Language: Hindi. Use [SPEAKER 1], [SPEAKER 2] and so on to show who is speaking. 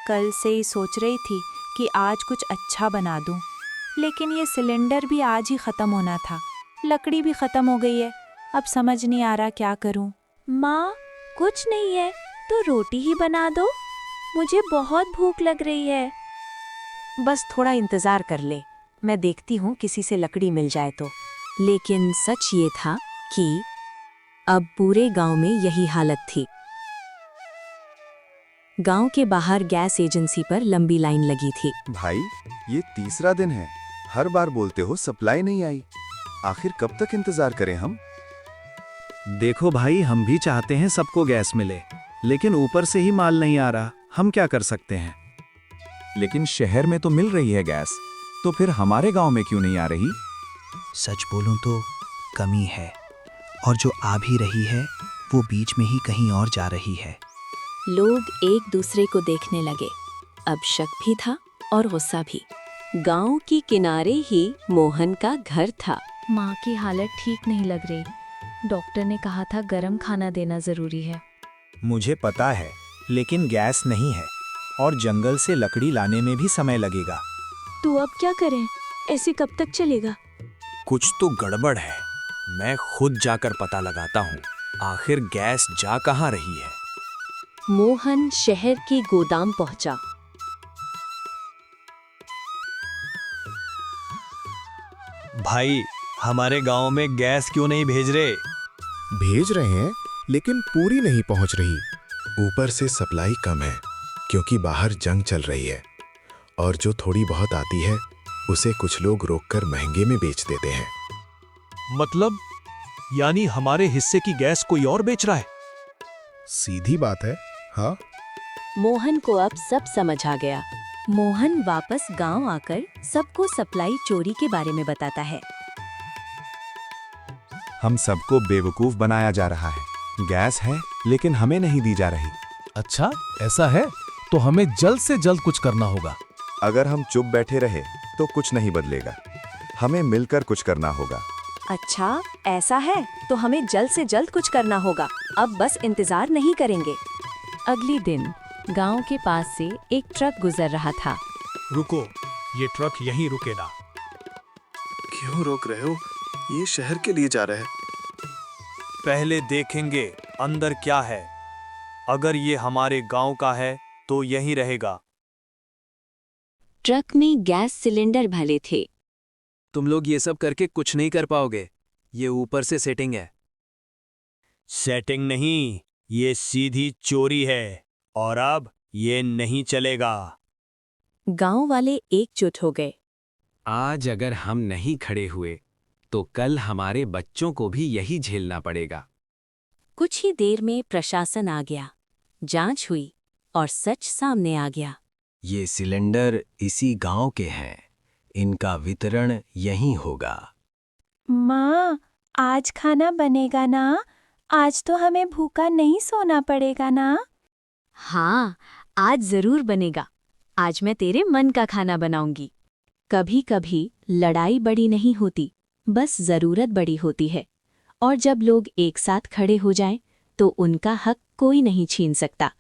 [SPEAKER 1] कल से ही सोच रही थी कि आज कुछ अच्छा बना दूं, लेकिन ये सिलेंडर भी आज ही ख़त्म होना था। लकड़ी भी ख़त्म हो गई है। अब समझ नहीं आ रहा क्या करूं।
[SPEAKER 2] माँ, कुछ नहीं है तो रोटी ही बना दो, मुझे बहुत भूख लग रही है।
[SPEAKER 3] बस थोड़ा इंतज़ार कर ले, मैं देखती हूँ किसी से लकड़ी मिल जाए तो। लेकिन सच ये था कि अब पूरे गांव में यही हालत थी। गांव के बाहर गैस एजेंसी पर लंबी लाइन लगी थी।
[SPEAKER 4] भाई, ये तीसरा दिन है, हर बार बोलते हो सप्लाई नहीं आई। आखिर कब तक इंतजार करें हम?
[SPEAKER 5] देखो भाई, हम भी चाहते हैं सबको गैस मिले, लेकिन ऊपर से ही माल नहीं आ रहा। हम क्या कर सकते हैं?
[SPEAKER 6] लेकिन शहर में तो मिल रही है गैस, तो फिर हमारे गांव में क्यों नहीं आ रही?
[SPEAKER 7] सच बोलूं तो कमी है, और जो आ भी रही है वो बीच में ही कहीं और जा रही है।
[SPEAKER 3] लोग एक दूसरे को देखने लगे। अब शक भी था और गुस्सा भी। गांव के किनारे ही मोहन का घर था।
[SPEAKER 2] माँ की हालत ठीक नहीं लग रही। डॉक्टर ने कहा था गरम खाना देना जरूरी है।
[SPEAKER 8] मुझे पता है, लेकिन गैस नहीं है और जंगल से लकड़ी लाने में भी समय लगेगा।
[SPEAKER 2] तो अब क्या करें? ऐसे कब तक चलेगा?
[SPEAKER 8] कुछ तो गड़बड़ है। मैं खुद जाकर पता लगाता हूँ, आखिर गैस जा कहाँ रही है।
[SPEAKER 3] मोहन शहर के गोदाम पहुंचा।
[SPEAKER 8] भाई, हमारे गांव में गैस क्यों नहीं भेज रहे?
[SPEAKER 9] भेज रहे हैं, लेकिन पूरी नहीं पहुंच रही। ऊपर से सप्लाई कम है, क्योंकि बाहर जंग चल रही है, और जो थोड़ी बहुत आती है उसे कुछ लोग रोककर महंगे में बेच देते हैं।
[SPEAKER 8] मतलब, यानी हमारे हिस्से की गैस कोई और बेच रहा है?
[SPEAKER 9] सीधी बात है। हाँ,
[SPEAKER 3] मोहन को अब सब समझ आ गया। मोहन वापस गांव आकर सबको सप्लाई चोरी के बारे में बताता है।
[SPEAKER 4] हम सबको बेवकूफ बनाया जा रहा है। गैस है, लेकिन हमें नहीं दी जा रही।
[SPEAKER 10] अच्छा, ऐसा है तो हमें जल्द से जल्द कुछ करना होगा।
[SPEAKER 4] अगर हम चुप बैठे रहे तो कुछ नहीं बदलेगा। हमें मिलकर कुछ करना होगा।
[SPEAKER 3] अच्छा, ऐसा है तो हमें जल्द से जल्द कुछ करना होगा। अब बस इंतजार नहीं करेंगे। अगले दिन गांव के पास से एक ट्रक गुजर रहा था।
[SPEAKER 8] रुको, ये ट्रक यहीं रुकेगा।
[SPEAKER 9] क्यों रोक रहे हो? ये शहर के लिए जा रहा है।
[SPEAKER 8] पहले देखेंगे अंदर क्या है। अगर ये हमारे गांव का है तो यहीं रहेगा।
[SPEAKER 3] ट्रक में गैस सिलेंडर भरे थे।
[SPEAKER 5] तुम लोग ये सब करके कुछ नहीं कर पाओगे। ये ऊपर से सेटिंग है।
[SPEAKER 8] सेटिंग नहीं, ये सीधी चोरी है, और अब ये नहीं चलेगा।
[SPEAKER 3] गांव वाले एकजुट हो गए।
[SPEAKER 5] आज अगर हम नहीं खड़े हुए तो कल हमारे बच्चों को भी यही झेलना पड़ेगा।
[SPEAKER 3] कुछ ही देर में प्रशासन आ गया। जांच हुई और सच सामने आ गया।
[SPEAKER 7] ये सिलेंडर इसी गांव के हैं, इनका वितरण यहीं होगा।
[SPEAKER 2] माँ, आज खाना बनेगा ना? आज तो हमें भूखा नहीं सोना पड़ेगा ना?
[SPEAKER 3] हाँ, आज जरूर बनेगा। आज मैं तेरे मन का खाना बनाऊंगी। कभी कभी लड़ाई बड़ी नहीं होती, बस जरूरत बड़ी होती है। और जब लोग एक साथ खड़े हो जाएं, तो उनका हक कोई नहीं छीन सकता।